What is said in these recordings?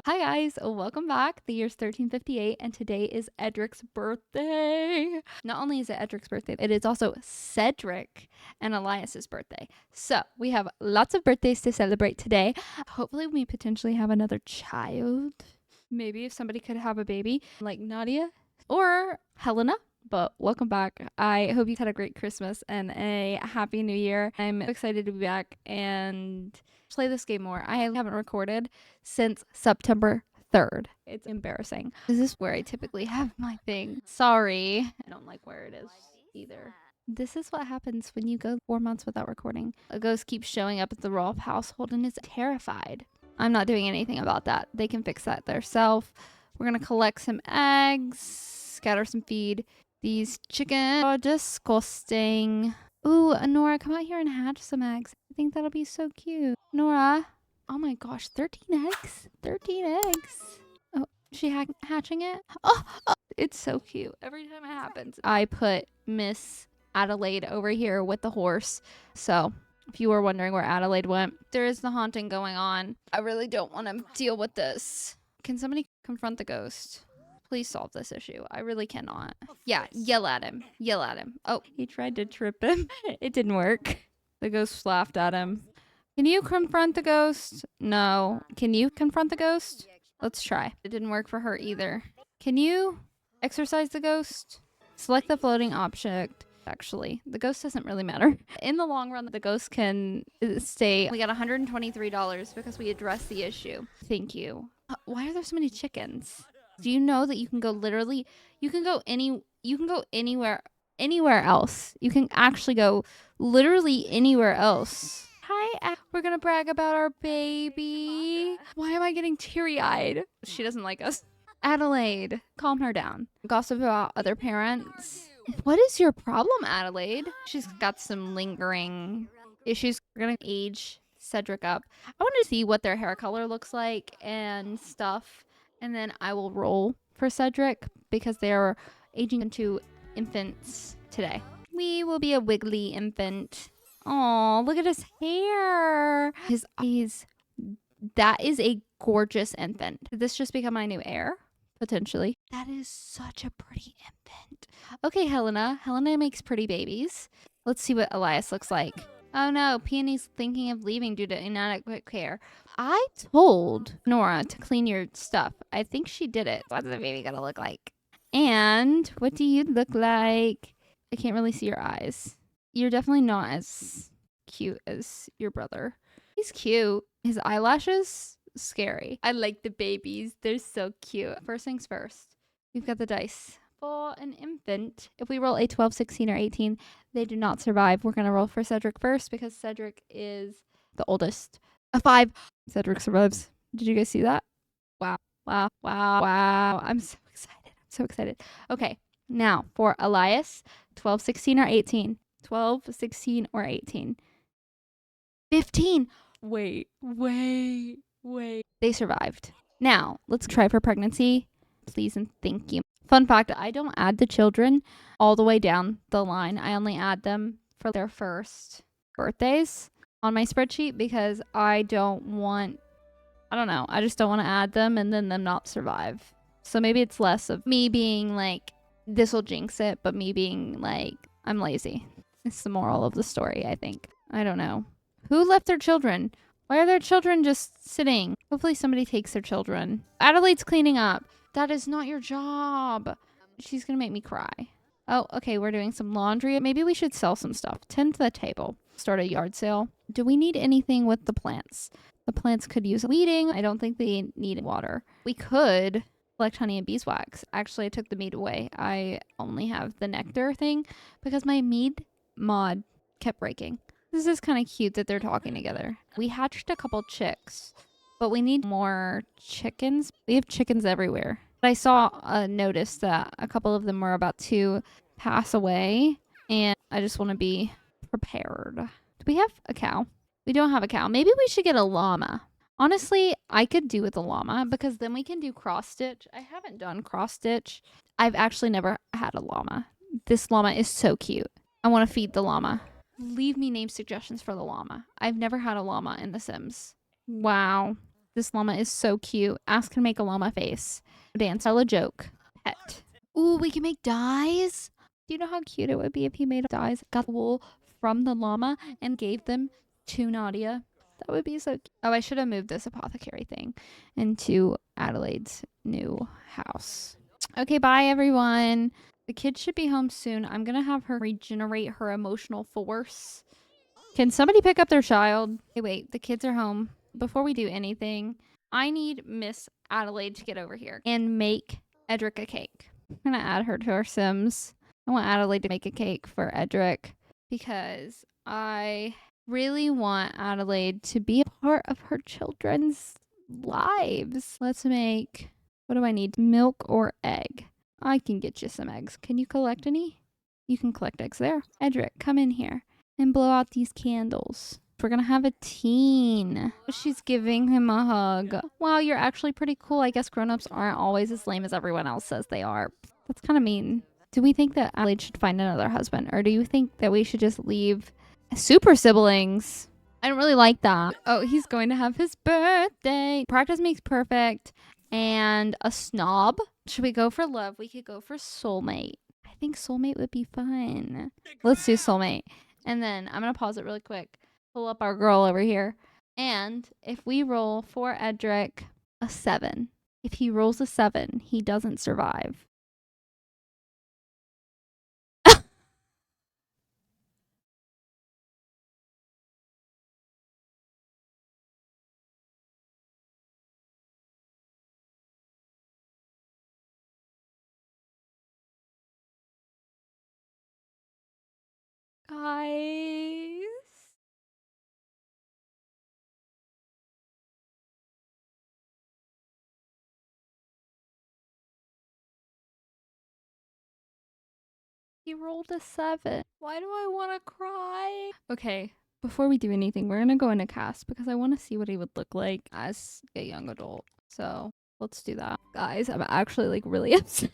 Hi guys, welcome back. The year's 1358 and today is Edric's birthday. Not only is it Edric's birthday, it is also Cedric and Elias's birthday. So we have lots of birthdays to celebrate today. Hopefully we potentially have another child. Maybe if somebody could have a baby like Nadia or Helena. But welcome back. I hope you had a great Christmas and a happy new year. I'm excited to be back and play this game more. I haven't recorded since September 3rd. It's embarrassing. This is where I typically have my thing. Sorry. I don't like where it is either. This is what happens when you go 4 months without recording. A ghost keeps showing up at the Rolf household and is terrified. I'm not doing anything about that. They can fix that themselves. We're going to collect some eggs, scatter some feed. These chickens are disgusting. Ooh, Nora, come out here and hatch some eggs. I think that'll be so cute. Nora. Oh my gosh, 13 eggs? 13 eggs. Oh, is she hatching it? Oh, it's so cute. Every time it happens. I put Miss Adelaide over here with the horse. So if you were wondering where Adelaide went, there is the haunting going on. I really don't want to deal with this. Can somebody confront the ghost? Please solve this issue. I really cannot. Yeah, yell at him. Yell at him. Oh, he tried to trip him. It didn't work. The ghost laughed at him. Can you confront the ghost? No. Can you confront the ghost? Let's try. It didn't work for her either. Can you exorcise the ghost? Select the floating object. Actually, the ghost doesn't really matter. In the long run, the ghost can stay. We got $123 because we addressed the issue. Thank you. Why are there so many chickens? Do you know that you can go anywhere else. You can actually go literally anywhere else. Hi, we're gonna brag about our baby. Why am I getting teary-eyed? She doesn't like us. Adelaide, calm her down. Gossip about other parents. What is your problem, Adelaide? She's got some lingering issues. We're gonna age Cedric up. I want to see what their hair color looks like and stuff. And then I will roll for Cedric because they are aging into infants today. We will be a wiggly infant. Oh, look at his hair. His eyes. That is a gorgeous infant. Did this just become my new heir? Potentially. That is such a pretty infant. Okay, Helena. Helena makes pretty babies. Let's see what Elias looks like. Oh no, Peony's thinking of leaving due to inadequate care. I told Nora to clean your stuff. I think she did it. What's the baby gonna look like? And what do you look like? I can't really see your eyes. You're definitely not as cute as your brother. He's cute. His eyelashes, scary. I like the babies. They're so cute. First things first. We've got the dice. For an infant, if we roll a 12, 16, or 18, they do not survive. We're going to roll for Cedric first because Cedric is the oldest. A 5. Cedric survives. Did you guys see that? Wow. Wow. Wow. Wow. I'm so excited. I'm so excited. Okay. Now for Elias, 12, 16, or 18. 12, 16, or 18. 15. Wait. They survived. Now, let's try for pregnancy. Please and thank you. Fun fact, I don't add the children all the way down the line. I only add them for their first birthdays on my spreadsheet because I just don't want to add them and then them not survive. So maybe it's less of me being like, this will jinx it, but me being like, I'm lazy. It's the moral of the story, I think. I don't know. Who left their children? Why are their children just sitting? Hopefully somebody takes their children. Adelaide's cleaning up. That is not your job. She's gonna make me cry. Oh, okay, we're doing some laundry. Maybe we should sell some stuff. Tend to the table. Start a yard sale. Do we need anything with the plants? The plants could use weeding. I don't think they need water. We could collect honey and beeswax. Actually, I took the mead away. I only have the nectar thing because my mead mod kept breaking. This is kind of cute that they're talking together. We hatched a couple chicks, but we need more chickens. We have chickens everywhere. But I saw a notice that a couple of them were about to pass away, and I just want to be prepared. Do we have a cow? We don't have a cow. Maybe we should get a llama. Honestly, I could do with a llama because then we can do cross stitch. I haven't done cross stitch. I've actually never had a llama. This llama is so cute. I want to feed the llama. Leave me name suggestions for the llama. I've never had a llama in The Sims. Wow. This llama is so cute. Ask can make a llama face. Dance. Tell a joke. Pet. Ooh, we can make dyes. Do you know how cute it would be if he made dyes, got the wool from the llama, and gave them to Nadia? That would be so cute. Oh, I should have moved this apothecary thing into Adelaide's new house. Okay, bye everyone. The kids should be home soon. I'm going to have her regenerate her emotional force. Can somebody pick up their child? Hey, wait, the kids are home. Before we do anything, I need Miss Adelaide to get over here and make Edric a cake. I'm going to add her to our Sims. I want Adelaide to make a cake for Edric because I really want Adelaide to be a part of her children's lives. Let's make, what do I need? Milk or egg? I can get you some eggs. Can you collect any? You can collect eggs there. Edric, come in here and blow out these candles. We're gonna have a teen. She's giving him a hug. Wow, you're actually pretty cool. I guess grown-ups aren't always as lame as everyone else says they are. That's kind of mean. Do we think that Adelaide should find another husband? Or do you think that we should just leave super siblings? I don't really like that. Oh, he's going to have his birthday. Practice makes perfect. And a snob. Should we go for love? We could go for soulmate. I think soulmate would be fun. Let's do soulmate. And then I'm going to pause it really quick. Pull up our girl over here. And if we roll for Edric a 7, if he rolls a 7, he doesn't survive. Guys. He rolled a 7. Why do I want to cry? Okay, before we do anything, we're going to go into cast because I want to see what he would look like as a young adult. So let's do that. Guys, I'm actually like really upset.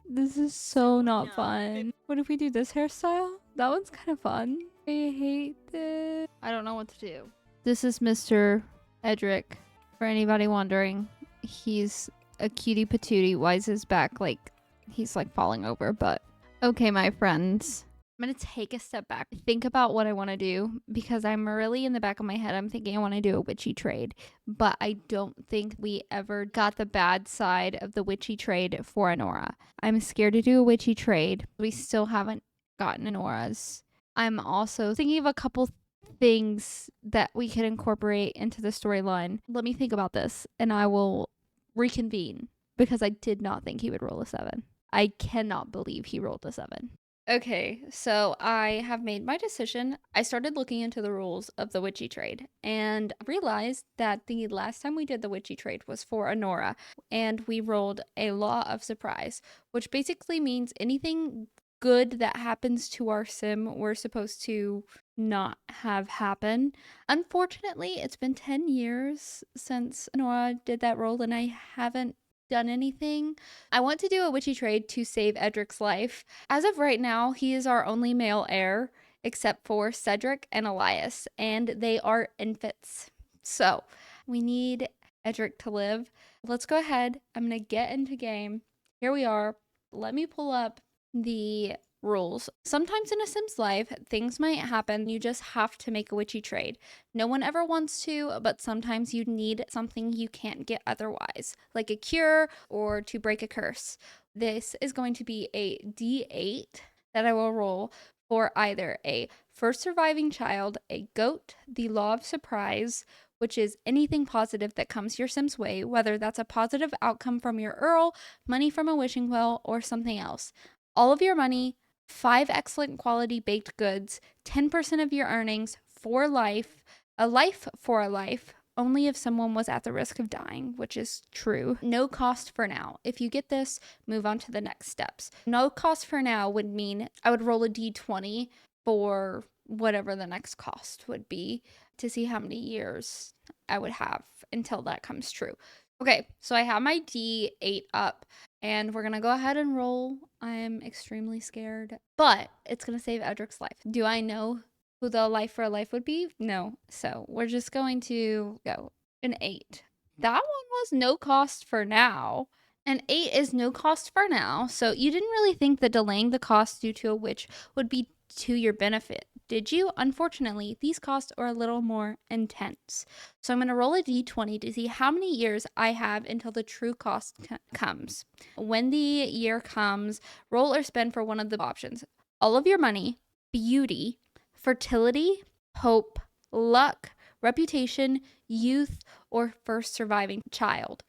This is so not fun. What if we do this hairstyle? That one's kind of fun. I hate this. I don't know what to do. This is Mr. Edric. For anybody wondering, he's a cutie patootie. Why is his back like he's like falling over? But okay, my friends. I'm going to take a step back, think about what I want to do because I'm really in the back of my head. I'm thinking I want to do a witchy trade, but I don't think we ever got the bad side of the witchy trade for Anora. I'm scared to do a witchy trade. We still haven't gotten Anora's. I'm also thinking of a couple things that we could incorporate into the storyline. Let me think about this and I will reconvene because I did not think he would roll a 7. I cannot believe he rolled a 7. Okay, so I have made my decision. I started looking into the rules of the witchy trade and realized that the last time we did the witchy trade was for Anora, and we rolled a law of surprise, which basically means anything good that happens to our sim, we're supposed to not have happen. Unfortunately, it's been 10 years since Anora did that roll, and I haven't done anything. I want to do a witchy trade to save Edric's life. As of right now, he is our only male heir, except for Cedric and Elias, and they are infants. So we need Edric to live. Let's go ahead. I'm going to get into game. Here we are. Let me pull up the rules. Sometimes in a Sim's life, things might happen. You just have to make a witchy trade. No one ever wants to, but sometimes you need something you can't get otherwise, like a cure or to break a curse. This is going to be a D8 that I will roll for either a first surviving child, a goat, the law of surprise, which is anything positive that comes your Sim's way, whether that's a positive outcome from your Earl, money from a wishing well, or something else. All of your money, 5 excellent quality baked goods, 10% of your earnings for life, a life for a life, only if someone was at the risk of dying, which is true. No cost for now. If you get this, move on to the next steps. No cost for now would mean I would roll a d20 for whatever the next cost would be to see how many years I would have until that comes true. Okay, so I have my D8 up and we're gonna go ahead and roll. I'm extremely scared, but it's gonna save Edric's life. Do I know who the life for a life would be? No. So we're just going to go an 8. That one was no cost for now. And 8 is no cost for now. So you didn't really think that delaying the cost due to a witch would be to your benefit, did you? Unfortunately, these costs are a little more intense. So I'm going to roll a d20 to see how many years I have until the true cost comes. When the year comes, roll or spend for one of the options. All of your money, beauty, fertility, hope, luck, reputation, youth, or first surviving child.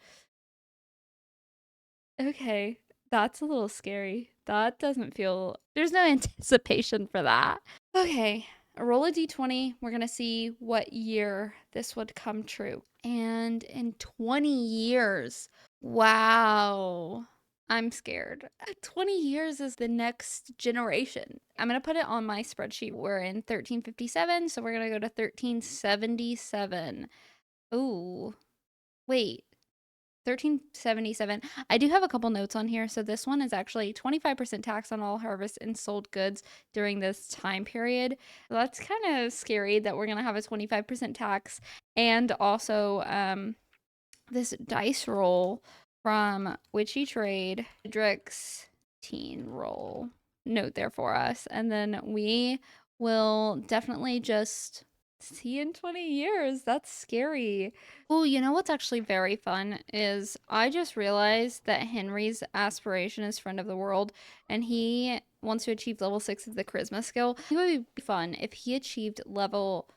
Okay, that's a little scary. That doesn't feel, there's no anticipation for that. Okay, roll a d20. We're going to see what year this would come true. And in 20 years, wow, I'm scared. 20 years is the next generation. I'm going to put it on my spreadsheet. We're in 1357, so we're going to go to 1377. Ooh, wait. 1377. I do have a couple notes on here. So this one is actually 25% tax on all harvest and sold goods during this time period. That's kind of scary that we're going to have a 25% tax. And also this dice roll from Witchy Trade, Edric's teen roll note there for us. And then we will definitely just see in 20 years. That's scary. Oh, you know what's actually very fun is I just realized that Henry's aspiration is friend of the world, and he wants to achieve level 6 of the charisma skill. It would be fun if he achieved level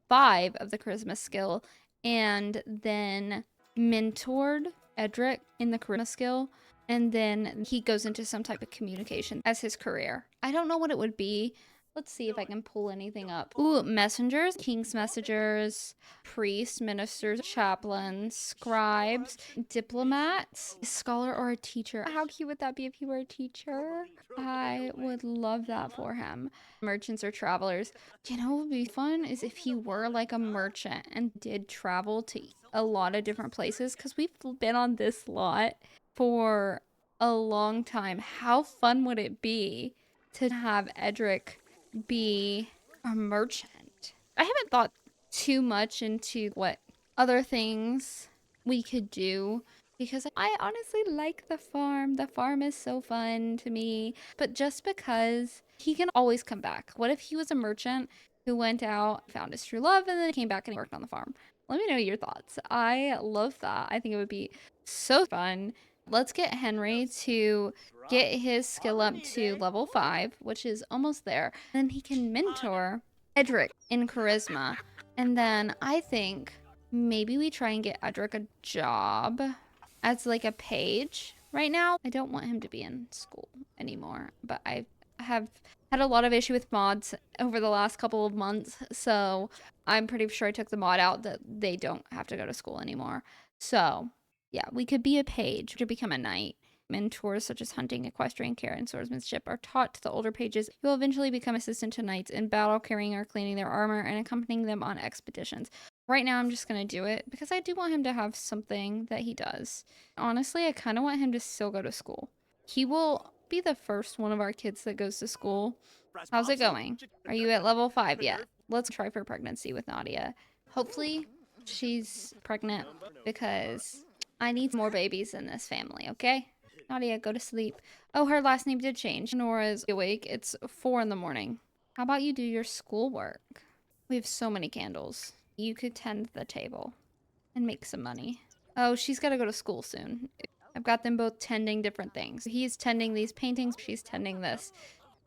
5 of the charisma skill and then mentored Edric in the charisma skill, and then he goes into some type of communication as his career. I don't know what it would be. Let's see if I can pull anything up. Ooh, messengers, king's messengers, priests, ministers, chaplains, scribes, diplomats, a scholar, or a teacher. How cute would that be if he were a teacher? I would love that for him. Merchants or travelers. You know what would be fun is if he were like a merchant and did travel to a lot of different places, because we've been on this lot for a long time. How fun would it be to have Edric be a merchant? I haven't thought too much into what other things we could do because I honestly like the farm. The farm is so fun to me, but just because he can always come back. What if he was a merchant who went out, found his true love, and then came back and he worked on the farm? Let me know your thoughts. I love that. I think it would be so fun. Let's get Henry to get his skill up to level 5, which is almost there. Then he can mentor Edric in charisma. And then I think maybe we try and get Edric a job as like a page right now. I don't want him to be in school anymore, but I have had a lot of issue with mods over the last couple of months. So I'm pretty sure I took the mod out that they don't have to go to school anymore. So yeah, we could be a page to become a knight. Mentors such as hunting, equestrian care, and swordsmanship are taught to the older pages. You will eventually become assistant to knights in battle, carrying or cleaning their armor and accompanying them on expeditions. Right now, I'm just going to do it because I do want him to have something that he does. Honestly, I kind of want him to still go to school. He will be the first one of our kids that goes to school. How's it going? Are you at level 5 yet? Let's try for pregnancy with Nadia. Hopefully, she's pregnant because I need more babies in this family, okay? Nadia, go to sleep. Oh, her last name did change. Nora's awake. It's 4 in the morning. How about you do your schoolwork? We have so many candles. You could tend the table and make some money. Oh, she's got to go to school soon. I've got them both tending different things. He's tending these paintings. She's tending this.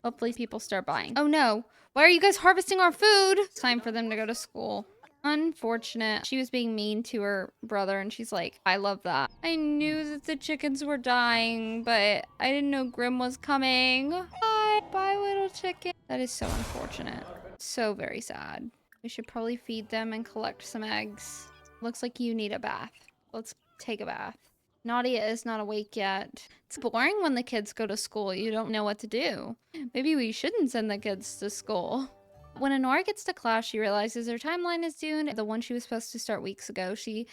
Hopefully people start buying. Oh no. Why are you guys harvesting our food? It's time for them to go to school. Unfortunate. She was being mean to her brother and she's like, I love that. I knew that the chickens were dying, but I didn't know Grim was coming. Bye. Bye, little chicken. That is so unfortunate. So very sad. We should probably feed them and collect some eggs. Looks like you need a bath. Let's take a bath. Nadia is not awake yet. It's boring when the kids go to school. You don't know what to do. Maybe we shouldn't send the kids to school. When Honora gets to class, she realizes her timeline is due. The one she was supposed to start weeks ago. She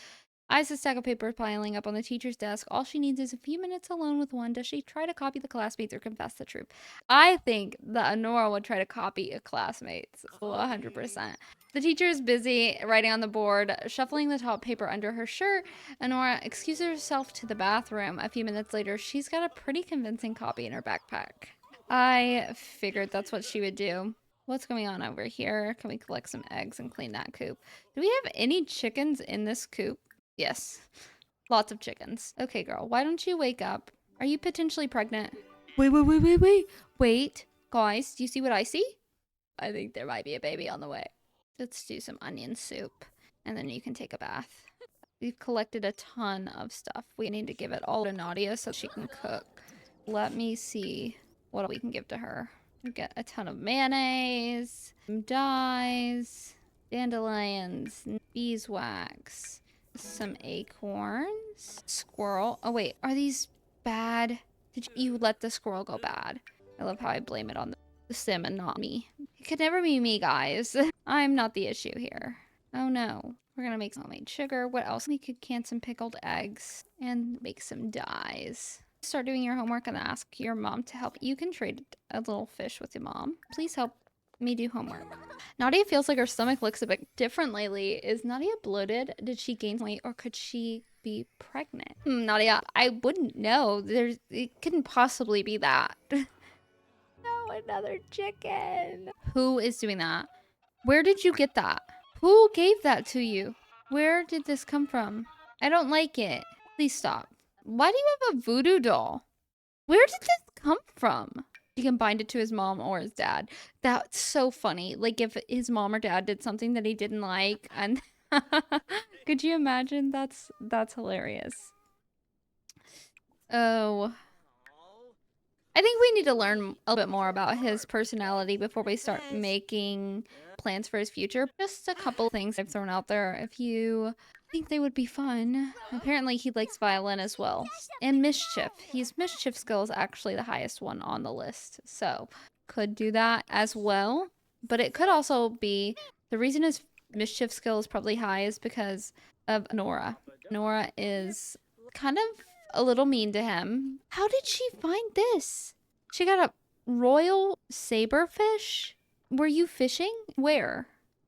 eyes a stack of papers piling up on the teacher's desk. All she needs is a few minutes alone with one. Does she try to copy the classmates or confess the truth? I think that Honora would try to copy a classmate's 100%. The teacher is busy writing on the board, shuffling the top paper under her shirt. Nora excuses herself to the bathroom. A few minutes later, she's got a pretty convincing copy in her backpack. I figured that's what she would do. What's going on over here? Can we collect some eggs and clean that coop? Do we have any chickens in this coop? Yes. Lots of chickens. Okay, girl, why don't you wake up? Are you potentially pregnant? Wait. Guys, do you see what I see? I think there might be a baby on the way. Let's do some onion soup, and then you can take a bath. We've collected a ton of stuff. We need to give it all to Nadia so she can cook. Let me see what we can give to her. We get a ton of mayonnaise, some dyes, dandelions, beeswax, some acorns, squirrel. Oh wait, are these bad? Did you let the squirrel go bad? I love how I blame it on the sim and not me. It could never be me, guys. I'm not the issue here. Oh no. We're gonna make some homemade sugar. What else? We could can some pickled eggs and make some dyes. Start doing your homework and ask your mom to help. You can trade a little fish with your mom. Please help me do homework. Nadia feels like her stomach looks a bit different lately. Is Nadia bloated? Did she gain weight or could she be pregnant? Nadia, I wouldn't know. It couldn't possibly be that. No, another chicken. Who is doing that? Where did you get that? Who gave that to you? Where did this come from? I don't like it. Please stop. Why do you have a voodoo doll? Where did this come from? You can bind it to his mom or his dad. That's so funny. Like if his mom or dad did something that he didn't like and could you imagine? That's hilarious. Oh. I think we need to learn a little bit more about his personality before we start making plans for his future. Just a couple things I've thrown out there if you think they would be fun. Apparently he likes violin as well. And mischief. His mischief skill is actually the highest one on the list. So could do that as well. But it could also be the reason his mischief skill is probably high is because of Nora. Nora is kind of a little mean to him. How did she find this? She got a royal saberfish? Were you fishing? Where?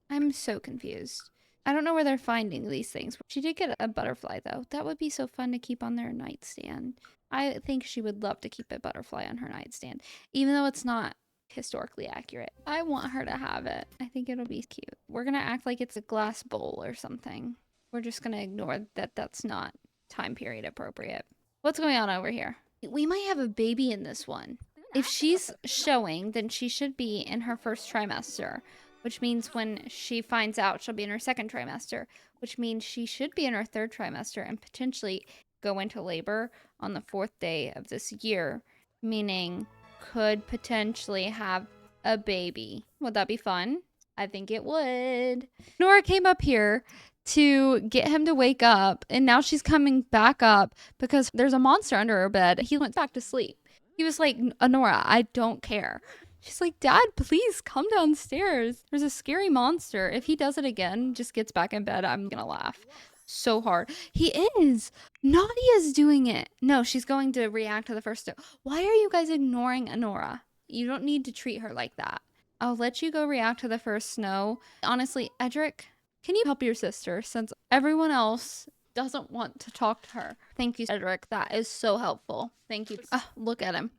I'm so confused. I don't know where they're finding these things. She did get a butterfly though. That would be so fun to keep on their nightstand. I think she would love to keep a butterfly on her nightstand, even though it's not historically accurate. I want her to have it. I think it'll be cute. We're gonna act like it's a glass bowl or something. We're just gonna ignore that that's not time period appropriate. What's going on over here? We might have a baby in this one. If she's showing, then she should be in her first trimester, which means when she finds out, she'll be in her second trimester, which means she should be in her third trimester and potentially go into labor on the 4th day of this year, meaning could potentially have a baby. Would that be fun? I think it would. Nora came up here to get him to wake up, and now she's coming back up because there's a monster under her bed. He went back to sleep. He was like, Nora, I don't care. She's like, Dad, please come downstairs. There's a scary monster. If he does it again, just gets back in bed, I'm gonna laugh so hard. He is. Nadia's doing it. No, she's going to react to the first step. Why are you guys ignoring Nora? You don't need to treat her like that. I'll let you go react to the first snow. Honestly, Edric, can you help your sister since everyone else doesn't want to talk to her? Thank you, Edric. That is so helpful. Thank you. Look at him.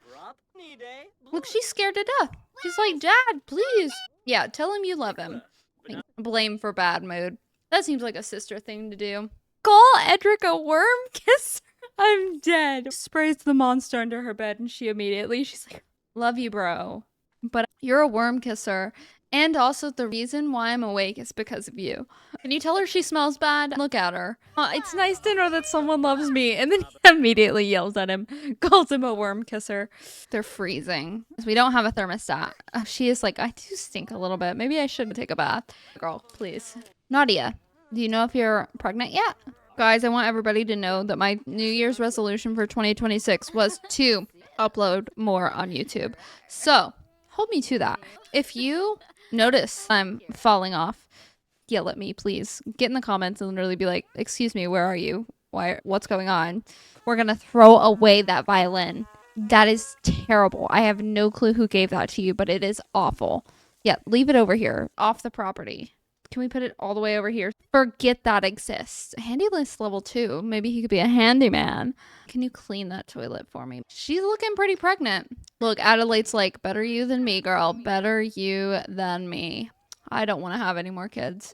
Look, she's scared to death. She's like, Dad, please. Yeah, tell him you love him. Blame for bad mood. That seems like a sister thing to do. Call Edric a worm kisser? I'm dead. Sprays the monster under her bed and she's like, love you, bro. But you're a worm kisser. And also the reason why I'm awake is because of you. Can you tell her she smells bad? Look at her. It's nice to know that someone loves me. And then he immediately yells at him, calls him a worm kisser. They're freezing. We don't have a thermostat. She is like, I do stink a little bit. Maybe I should take a bath. Girl, please. Nadia, do you know if you're pregnant yet? Guys, I want everybody to know that my New Year's resolution for 2026 was to upload more on YouTube. So, hold me to that. If you notice I'm falling off, yell at me, please. Get in the comments and literally be like, excuse me, where are you? What's going on? We're gonna throw away that violin. That is terrible. I have no clue who gave that to you, but it is awful. Yeah, leave it over here, off the property. Can we put it all the way over here? Forget that exists. Handy list level 2. Maybe he could be a handyman. Can you clean that toilet for me? She's looking pretty pregnant. Look, Adelaide's like, better you than me, girl. Better you than me. I don't want to have any more kids.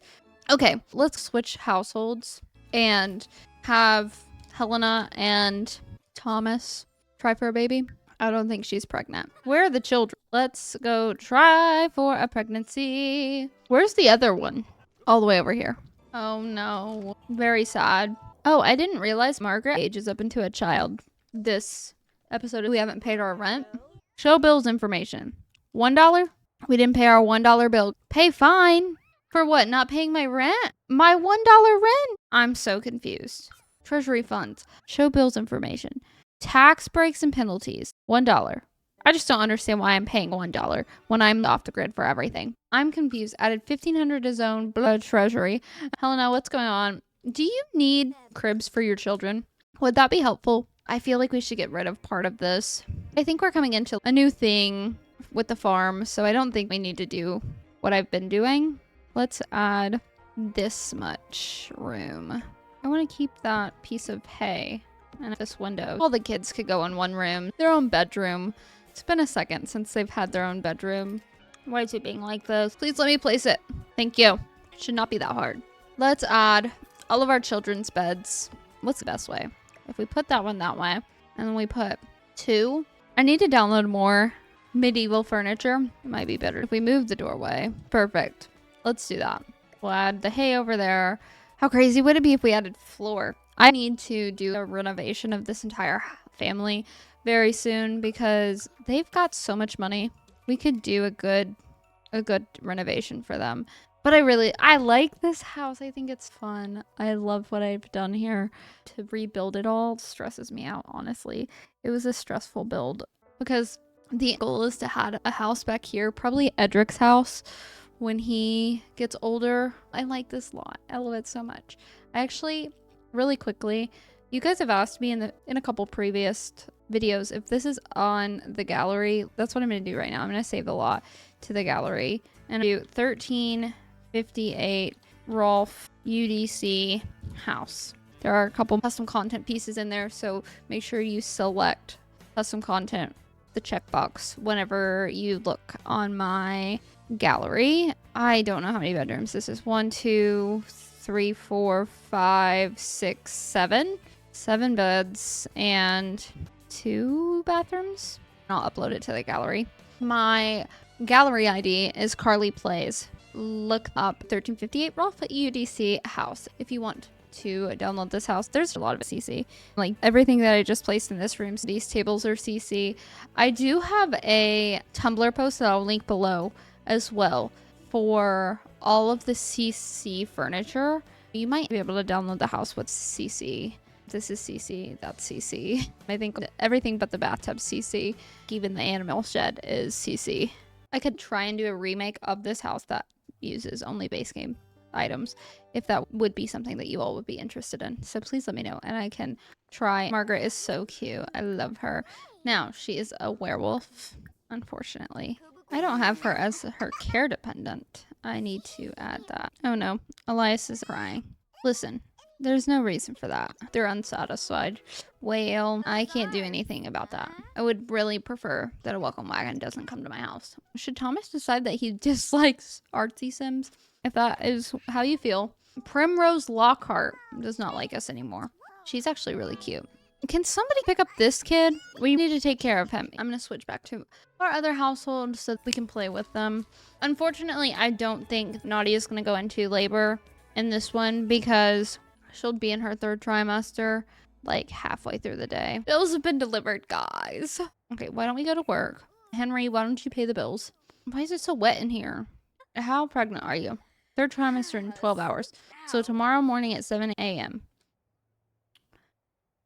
Okay, let's switch households and have Helena and Thomas try for a baby. I don't think she's pregnant. Where are the children? Let's go try for a pregnancy. Where's the other one? All the way over here. Oh no. Very sad. Oh, I didn't realize Margaret ages up into a child. This episode, we haven't paid our rent. Show bills information. $1? We didn't pay our $1 bill. Pay fine. For what? Not paying my rent? My $1 rent? I'm so confused. Treasury funds. Show bills information. Tax breaks and penalties. $1. I just don't understand why I'm paying $1 when I'm off the grid for everything. I'm confused. Added $1,500 to zone blood treasury. Helena, what's going on? Do you need cribs for your children? Would that be helpful? I feel like we should get rid of part of this. I think we're coming into a new thing with the farm, so I don't think we need to do what I've been doing. Let's add this much room. I want to keep that piece of hay and this window. All the kids could go in one room, their own bedroom. It's been a second since they've had their own bedroom. Why is it being like this? Please let me place it. Thank you. It should not be that hard. Let's add all of our children's beds. What's the best way? If we put that one that way, and then we put 2. I need to download more medieval furniture. It might be better if we move the doorway. Perfect. Let's do that. We'll add the hay over there. How crazy would it be if we added floor? I need to do a renovation of this entire family very soon because they've got so much money. We could do a good renovation for them. But I like this house. I think it's fun. I love what I've done here. To rebuild it all stresses me out, honestly. It was a stressful build because the goal is to have a house back here, probably Edric's house when he gets older. I like this lot. I love it so much. I actually, really quickly, you guys have asked me in a couple previous videos if this is on the gallery. That's what I'm going to do right now. I'm going to save the lot to the gallery and do 1358 Rolf UDC house. There are a couple custom content pieces in there, so make sure you select custom content, the checkbox, whenever you look on my gallery. I don't know how many bedrooms this is. 1, 2, 3, 4, 5, 6, 7. 7 beds and 2 bathrooms. I'll upload it to the gallery. My gallery ID is CarleyPlays. Look up 1358 Rolf UDC house if you want to download this house. There's a lot of CC. Like everything that I just placed in this room, these tables are CC. I do have a Tumblr post that I'll link below as well for all of the CC furniture. You might be able to download the house with CC. This is CC, that's CC. I think everything but the bathtub CC. Even the animal shed is CC. I could try and do a remake of this house that uses only base game items if that would be something that you all would be interested in. So please let me know and I can try. Margaret is so cute. I love her. Now, she is a werewolf, unfortunately. I don't have her as her care dependent. I need to add that. Oh no, Elias is crying. Listen. There's no reason for that. They're unsatisfied. Well, I can't do anything about that. I would really prefer that a welcome wagon doesn't come to my house. Should Thomas decide that he dislikes artsy sims? If that is how you feel. Primrose Lockhart does not like us anymore. She's actually really cute. Can somebody pick up this kid? We need to take care of him. I'm going to switch back to our other household so that we can play with them. Unfortunately, I don't think Nadia is going to go into labor in this one because she'll be in her 3rd trimester, like halfway through the day. Bills have been delivered, guys. Okay, why don't we go to work? Henry, why don't you pay the bills? Why is it so wet in here? How pregnant are you? 3rd trimester in 12 hours. So tomorrow morning at 7 a.m.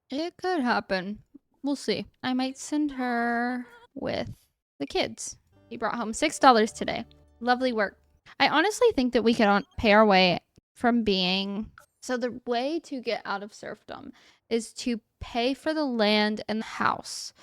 It could happen. We'll see. I might send her with the kids. He brought home $6 today. Lovely work. I honestly think that we could pay our way from being... So the way to get out of serfdom is to pay for the land and the house,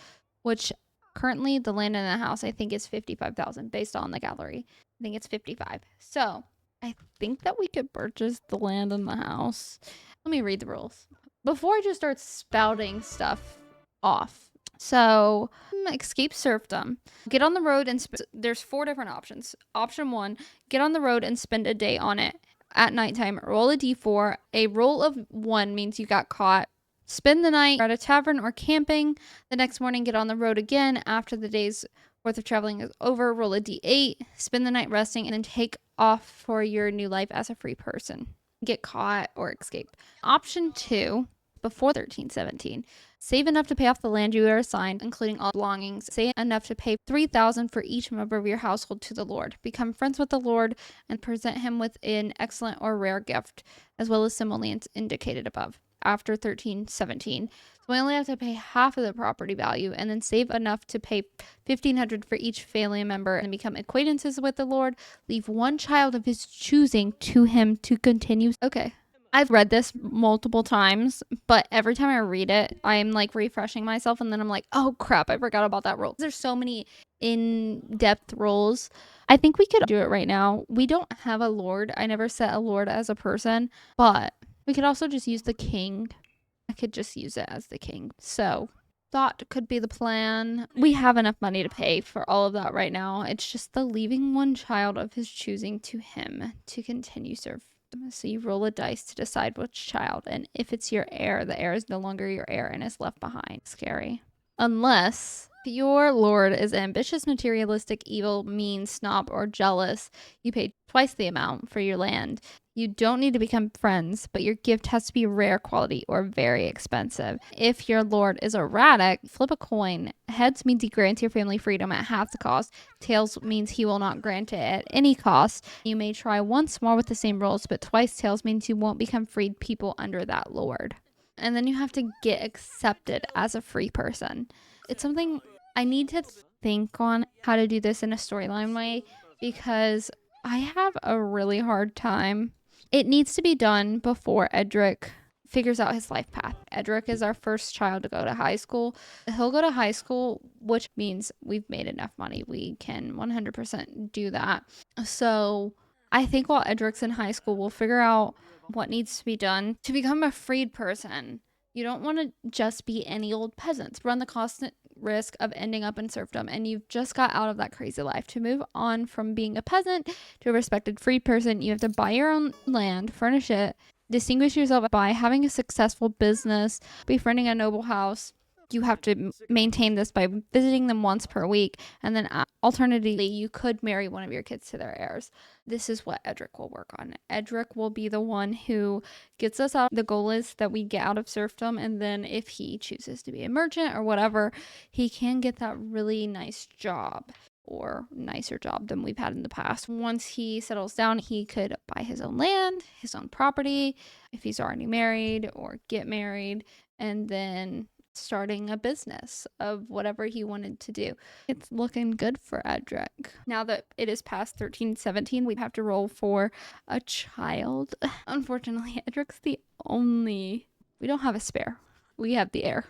which currently the land and the house I think is $55,000 based on the gallery. I think it's 55. So I think that we could purchase the land and the house. Let me read the rules before I just start spouting stuff off. So, escape serfdom. Get on the road and there's 4 different options. Option 1, get on the road and spend a day on it. At nighttime, roll a d4. A roll of 1 means you got caught. Spend the night at a tavern or camping. The next morning, get on the road again. After the day's worth of traveling is over, roll a d8. Spend the night resting and then take off for your new life as a free person. Get caught or escape. Option 2, before 1317. Save enough to pay off the land you are assigned, including all belongings. Save enough to pay 3,000 for each member of your household to the Lord. Become friends with the Lord and present him with an excellent or rare gift, as well as simoleons indicated above. After 1317, so we only have to pay half of the property value, and then save enough to pay 1,500 for each family member and become acquaintances with the Lord. Leave 1 child of his choosing to him to continue. Okay. I've read this multiple times, but every time I read it, I'm like refreshing myself, and then I'm like, oh crap, I forgot about that rule. There's so many in-depth rules. I think we could do it right now. We don't have a lord. I never set a lord as a person, but we could also just use the king. I could just use it as the king. So thought could be the plan. We have enough money to pay for all of that right now. It's just the leaving 1 child of his choosing to him to continue serve. So you roll a dice to decide which child, and if it's your heir, the heir is no longer your heir and is left behind. Scary. Unless your lord is ambitious, materialistic, evil, mean, snob, or jealous, you pay twice the amount for your land. You don't need to become friends, but your gift has to be rare quality or very expensive. If your lord is erratic, flip a coin. Heads means he grants your family freedom at half the cost. Tails means he will not grant it at any cost. You may try once more with the same rules, but twice tails means you won't become freed people under that lord. And then you have to get accepted as a free person. It's something I need to think on how to do this in a storyline way, because I have a really hard time. It needs to be done before Edric figures out his life path. Edric is our first child to go to high school. He'll go to high school, which means we've made enough money. We can 100% do that. So I think while Edric's in high school, we'll figure out what needs to be done to become a freed person. You don't want to just be any old peasants. Run the constant risk of ending up in serfdom, and you've just got out of that crazy life. To move on from being a peasant to a respected free person, you have to buy your own land, furnish it, distinguish yourself by having a successful business, befriending a noble house. You have to maintain this by visiting them once per week, and then alternatively, you could marry one of your kids to their heirs. This is what Edric will work on. Edric will be the one who gets us out. The goal is that we get out of serfdom, and then if he chooses to be a merchant or whatever, he can get that really nice job, or nicer job than we've had in the past. Once he settles down, he could buy his own land, his own property, if he's already married, or get married, and then starting a business of whatever he wanted to do. It's looking good for Edric. Now that it is past 1317, we have to roll for a child. Unfortunately, Edric's the only... We don't have a spare. We have the heir.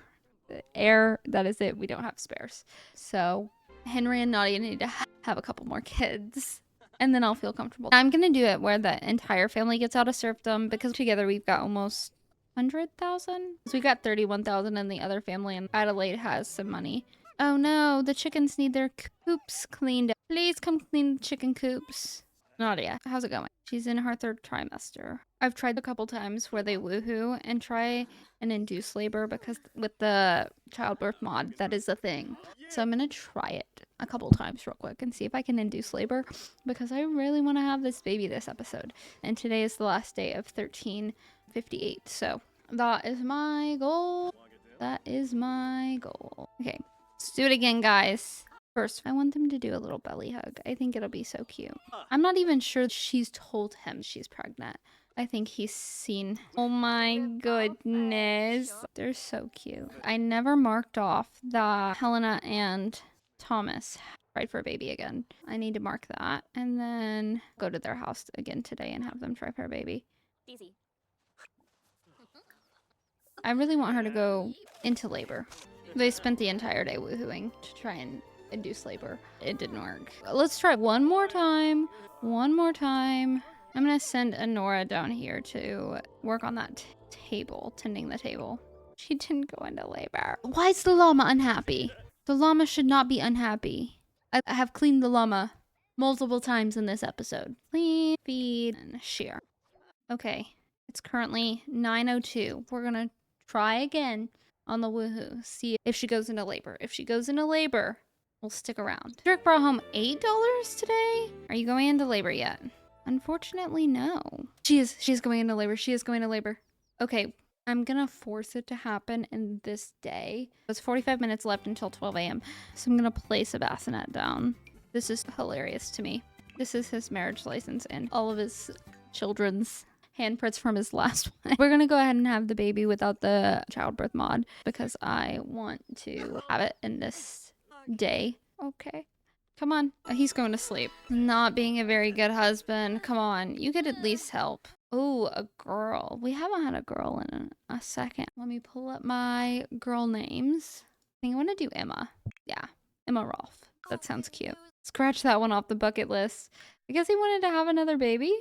The heir, that is it. We don't have spares. So Henry and Nadia need to have a couple more kids, and then I'll feel comfortable. I'm gonna do it where the entire family gets out of serfdom, because together we've got almost 100,000. So we got 31,000 in the other family, and Adelaide has some money. Oh no, the chickens need their coops cleaned. Please come clean the chicken coops. Nadia, how's it going? She's in her 3rd trimester. I've tried a couple times where they woohoo and try and induce labor, because with the childbirth mod, that is a thing. So I'm gonna try it a couple times real quick and see if I can induce labor, because I really want to have this baby this episode. And today is the last day of 1358, so that is my goal. That is my goal. Okay, let's do it again, guys. First, I want them to do a little belly hug. I think it'll be so cute. I'm not even sure she's told him she's pregnant. I think he's seen. Oh my goodness. They're so cute. I never marked off that Helena and Thomas tried for a baby again. I need to mark that, and then go to their house again today and have them try for a baby. Easy. I really want her to go into labor. They spent the entire day woohooing to try and induce labor. It didn't work. Let's try one more time, and I'm gonna send Honora down here to work on that table, tending the table. She didn't go into labor. Why is the llama unhappy? The llama should not be unhappy. I have cleaned the llama multiple times in this episode. Clean, feed, and shear. Okay, it's currently 9:02. We're gonna try again on the woohoo. See if she goes into labor. If she goes into labor, we'll stick around. Edric brought home $8 today. Are you going into labor yet? Unfortunately, no. She is going into labor. She is going to labor. Okay, I'm gonna force it to happen in this day. It's 45 minutes left until 12 a.m. So I'm gonna place a bassinet down. This is hilarious to me. This is his marriage license and all of his children's handprints from his last one. We're gonna go ahead and have the baby without the childbirth mod because I want to have it in this day. Okay. Come on. He's going to sleep. Not being a very good husband. Come on. You could at least help. Oh, a girl. We haven't had a girl in a second. Let me pull up my girl names. I think I want to do Emma. Yeah. Emma Rolfe. That sounds cute. Scratch that one off the bucket list. I guess he wanted to have another baby.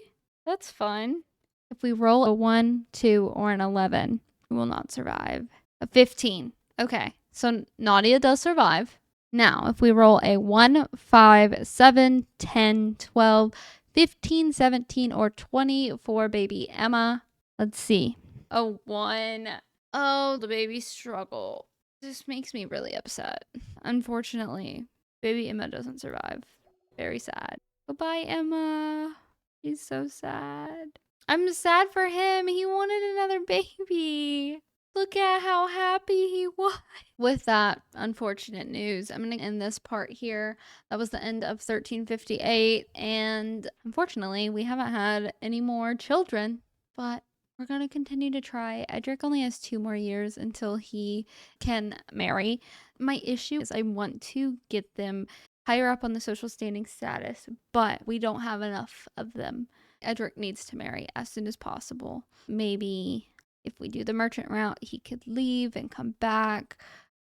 That's fun. If we roll a 1, 2, or an 11, we will not survive. A 15. Okay. So Nadia does survive. Now, if we roll a 1, 5, 7, 10, 12, 15, 17, or 20 for baby Emma, let's see. A 1. Oh, the baby struggle. This makes me really upset. Unfortunately, baby Emma doesn't survive. Very sad. Goodbye, Emma. He's so sad. I'm sad for him. He wanted another baby. Look at how happy he was. With that unfortunate news, I'm going to end this part here. That was the end of 1358. And unfortunately, we haven't had any more children. But we're going to continue to try. Edric only has 2 more years until he can marry. My issue is I want to get them higher up on the social standing status. But we don't have enough of them. Edric needs to marry as soon as possible. Maybe if we do the merchant route, he could leave and come back.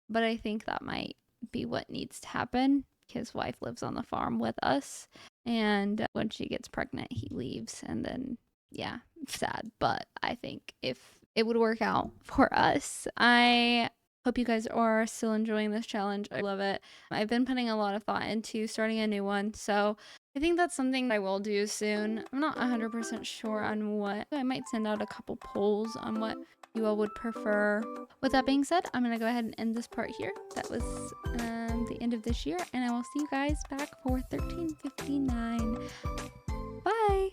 But I think that might be what needs to happen. His wife lives on the farm with us. And when she gets pregnant, he leaves. And then, yeah, sad. But I think if it would work out for us, I hope you guys are still enjoying this challenge. I love it. I've been putting a lot of thought into starting a new one. So I think that's something I will do soon. I'm not 100% sure on what. I might send out a couple polls on what you all would prefer. With that being said, I'm going to go ahead and end this part here. That was the end of this year. And I will see you guys back for 1359. Bye!